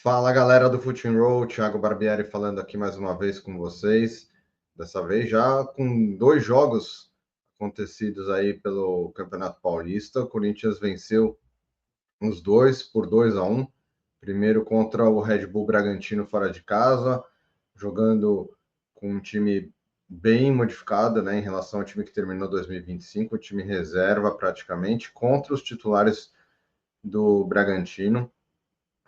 Fala galera do Fute Roll, Thiago Barbieri falando aqui mais uma vez com vocês. Dessa vez já com dois jogos acontecidos aí pelo Campeonato Paulista. O Corinthians venceu os dois por 2-1. Primeiro contra o Red Bull Bragantino fora de casa, jogando com um time bem modificado, né, em relação ao time que terminou 2025, o time reserva praticamente, contra os titulares do Bragantino.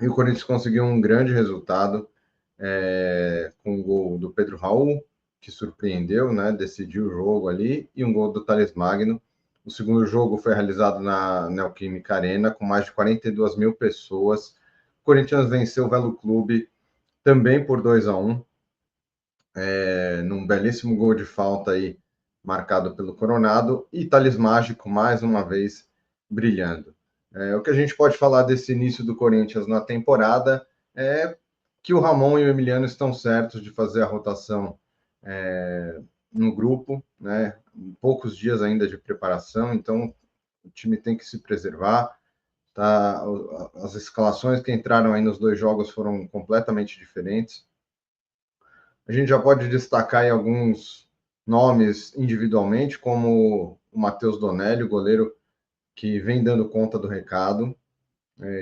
E o Corinthians conseguiu um grande resultado com o gol do Pedro Raul, que surpreendeu, né? Decidiu o jogo ali, e um gol do Thales Magno. O segundo jogo foi realizado na Neoquímica Arena, com mais de 42 mil pessoas. O Corinthians venceu o Velo Clube também por 2-1, num belíssimo gol de falta aí, marcado pelo Coronado, e Thales Mágico, mais uma vez, brilhando. O que a gente pode falar desse início do Corinthians na temporada é que o Ramon e o Emiliano estão certos de fazer a rotação no grupo, né? Poucos dias ainda de preparação, então o time tem que se preservar. Tá? As escalações que entraram aí nos dois jogos foram completamente diferentes. A gente já pode destacar aí alguns nomes individualmente, como o Matheus Donelli, o goleiro que vem dando conta do recado.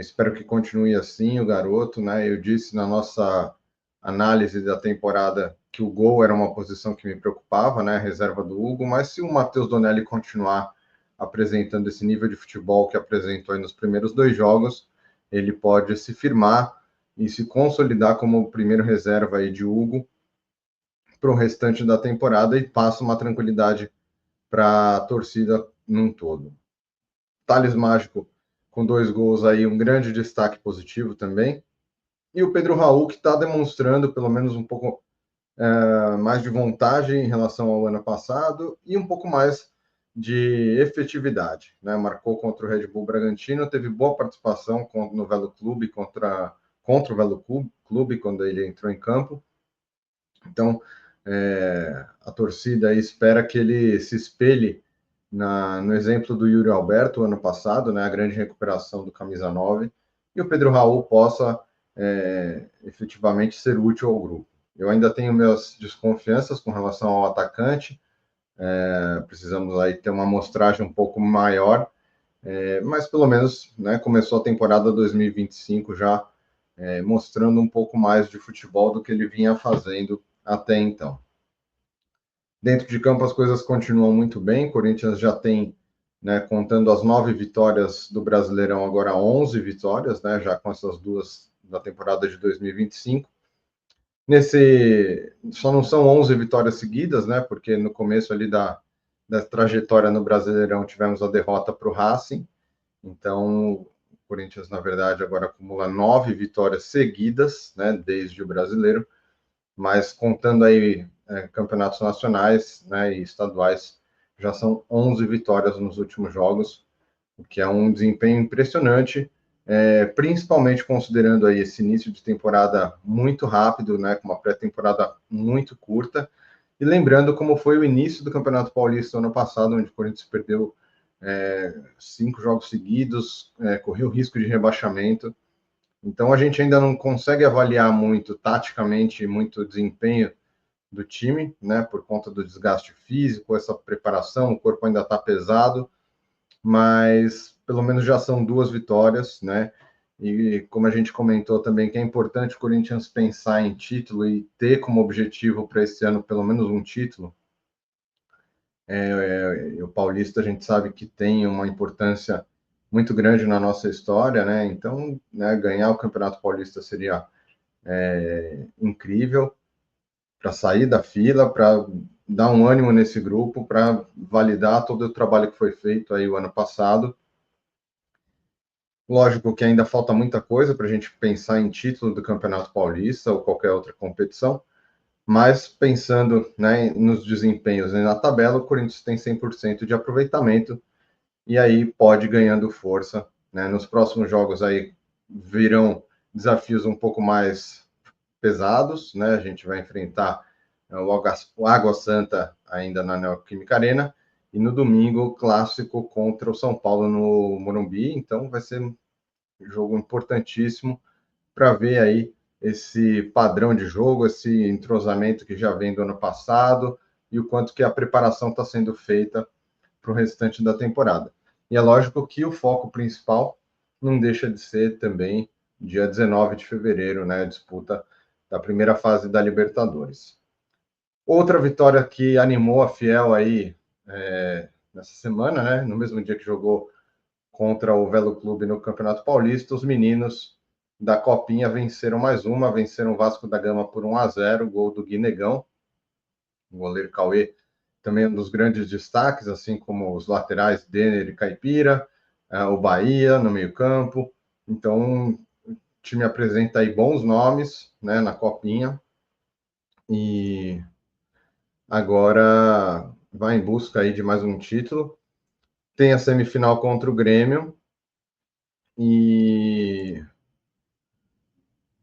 Espero que continue assim o garoto, né? Eu disse na nossa análise da temporada que o gol era uma posição que me preocupava, né? A reserva do Hugo, mas se o Matheus Donelli continuar apresentando esse nível de futebol que apresentou aí nos primeiros dois jogos, ele pode se firmar e se consolidar como o primeiro reserva aí de Hugo para o restante da temporada e passa uma tranquilidade para a torcida num todo. Thales Mágico com dois gols aí, um grande destaque positivo também. E o Pedro Raul, que está demonstrando pelo menos um pouco mais de vontade em relação ao ano passado e um pouco mais de efetividade. Né? Marcou contra o Red Bull Bragantino, teve boa participação no Velo Clube contra o Velo Clube quando ele entrou em campo. Então, a torcida espera que ele se espelhe no exemplo do Yuri Alberto, ano passado, né, a grande recuperação do camisa 9, e o Pedro Raul possa efetivamente ser útil ao grupo. Eu ainda tenho minhas desconfianças com relação ao atacante, precisamos aí ter uma amostragem um pouco maior, mas pelo menos, né, começou a temporada 2025 já mostrando um pouco mais de futebol do que ele vinha fazendo até então. Dentro de campo as coisas continuam muito bem, o Corinthians já tem, né, contando as 9 vitórias do Brasileirão, agora 11 vitórias, né, já com essas duas da temporada de 2025. Só não são 11 vitórias seguidas, né, porque no começo ali da trajetória no Brasileirão tivemos a derrota para o Racing, então o Corinthians, na verdade, agora acumula 9 vitórias seguidas, né, desde o Brasileiro, mas contando aí campeonatos nacionais, né, e estaduais, já são 11 vitórias nos últimos jogos, o que é um desempenho impressionante, principalmente considerando aí esse início de temporada muito rápido, né, com uma pré-temporada muito curta, e lembrando como foi o início do Campeonato Paulista ano passado, onde o Corinthians perdeu 5 jogos seguidos, correu risco de rebaixamento. Então a gente ainda não consegue avaliar muito taticamente, muito desempenho do time, né, por conta do desgaste físico, essa preparação, o corpo ainda está pesado, mas pelo menos já são duas vitórias, né? E como a gente comentou também, que é importante o Corinthians pensar em título e ter como objetivo para esse ano pelo menos um título. O Paulista a gente sabe que tem uma importância muito grande na nossa história, né? Então, né, ganhar o Campeonato Paulista seria incrível para sair da fila, para dar um ânimo nesse grupo, para validar todo o trabalho que foi feito aí o ano passado. Lógico que ainda falta muita coisa para a gente pensar em título do Campeonato Paulista ou qualquer outra competição, mas pensando, né, nos desempenhos e na tabela, o Corinthians tem 100% de aproveitamento e aí pode ir ganhando força, né? Nos próximos jogos aí virão desafios um pouco mais pesados, né? A gente vai enfrentar o Água Santa ainda na Neoquímica Arena e no domingo clássico contra o São Paulo no Morumbi, então vai ser um jogo importantíssimo para ver aí esse padrão de jogo, esse entrosamento que já vem do ano passado e o quanto que a preparação está sendo feita para o restante da temporada. E é lógico que o foco principal não deixa de ser também dia 19 de fevereiro, né, a disputa da primeira fase da Libertadores. Outra vitória que animou a Fiel aí nessa semana, né, no mesmo dia que jogou contra o Velo Clube no Campeonato Paulista, os meninos da Copinha venceram mais uma, venceram o Vasco da Gama por 1-0, gol do Guinegão, o goleiro Cauê, também um dos grandes destaques, assim como os laterais Denner e Caipira, o Bahia no meio-campo. Então, o time apresenta aí bons nomes, né, na Copinha, e agora vai em busca aí de mais um título. Tem a semifinal contra o Grêmio, e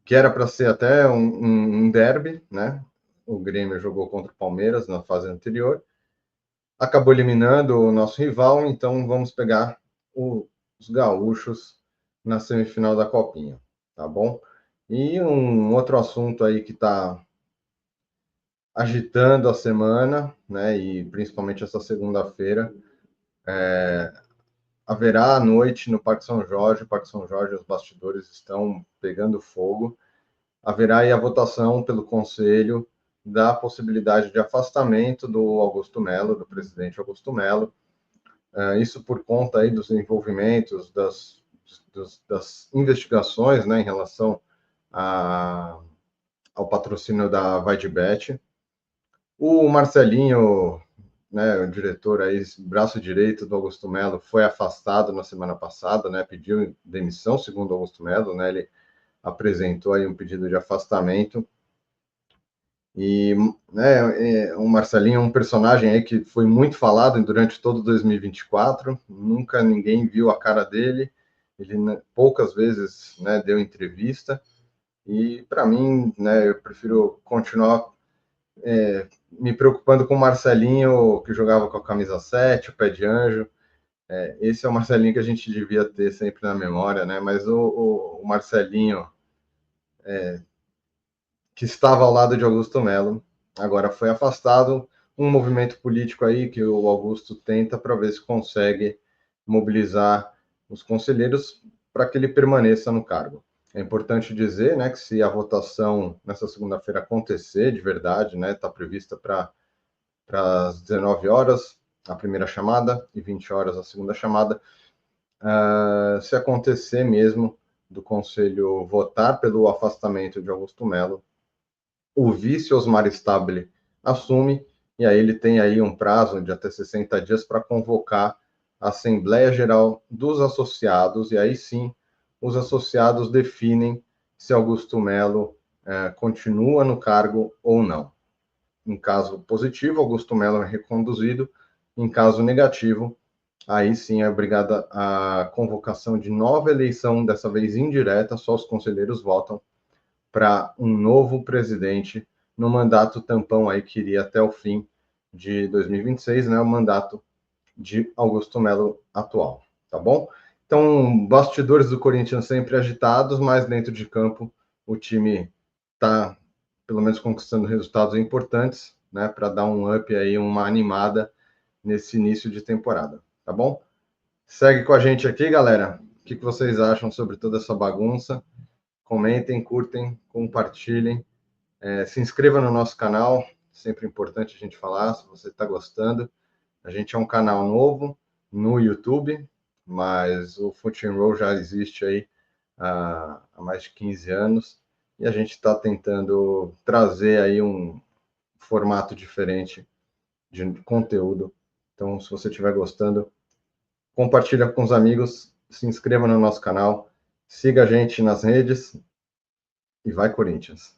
que era para ser até um derby, né? O Grêmio jogou contra o Palmeiras na fase anterior, acabou eliminando o nosso rival, então vamos pegar os gaúchos na semifinal da Copinha, tá bom? E um outro assunto aí que está agitando a semana, né? E principalmente essa segunda-feira, haverá à noite no Parque São Jorge. O Parque São Jorge, os bastidores estão pegando fogo. Haverá aí a votação pelo Conselho da possibilidade de afastamento do Augusto Melo, do presidente Augusto Melo. Isso por conta aí dos envolvimentos, das investigações, né, em relação ao patrocínio da VaideBet. O Marcelinho, né, o diretor aí, braço direito do Augusto Melo, foi afastado na semana passada, né, pediu demissão, segundo o Augusto Melo, né, ele apresentou aí um pedido de afastamento. E, né, o Marcelinho é um personagem aí que foi muito falado durante todo 2024, nunca ninguém viu a cara dele, ele poucas vezes, né, deu entrevista, e para mim, né, eu prefiro continuar me preocupando com o Marcelinho, que jogava com a camisa 7, o pé de anjo. Esse é o Marcelinho que a gente devia ter sempre na memória, né? Mas o Marcelinho, que estava ao lado de Augusto Melo, agora foi afastado. Um movimento político aí que o Augusto tenta para ver se consegue mobilizar os conselheiros para que ele permaneça no cargo. É importante dizer, né, que se a votação nessa segunda-feira acontecer de verdade, né, está prevista para as 19 horas a primeira chamada e 20 horas a segunda chamada. Se acontecer mesmo do Conselho votar pelo afastamento de Augusto Melo, o vice Osmar Stabile assume, e aí ele tem aí um prazo de até 60 dias para convocar a Assembleia Geral dos Associados, e aí sim os associados definem se Augusto Melo continua no cargo ou não. Em caso positivo, Augusto Melo é reconduzido. Em caso negativo, aí sim é obrigada a convocação de nova eleição, dessa vez indireta, só os conselheiros votam, para um novo presidente no mandato tampão aí que iria até o fim de 2026, né, o mandato de Augusto Melo atual, tá bom? Então, bastidores do Corinthians sempre agitados, mas dentro de campo o time está, pelo menos, conquistando resultados importantes, né, para dar um up aí, uma animada nesse início de temporada, tá bom? Segue com a gente aqui, galera. O que vocês acham sobre toda essa bagunça? Comentem, curtem, compartilhem. Se inscreva no nosso canal, sempre importante a gente falar, se você está gostando. A gente é um canal novo no YouTube, mas o Fute Roll já existe aí há mais de 15 anos e a gente está tentando trazer aí um formato diferente de conteúdo. Então, se você estiver gostando, compartilha com os amigos, se inscreva no nosso canal, siga a gente nas redes e vai Corinthians!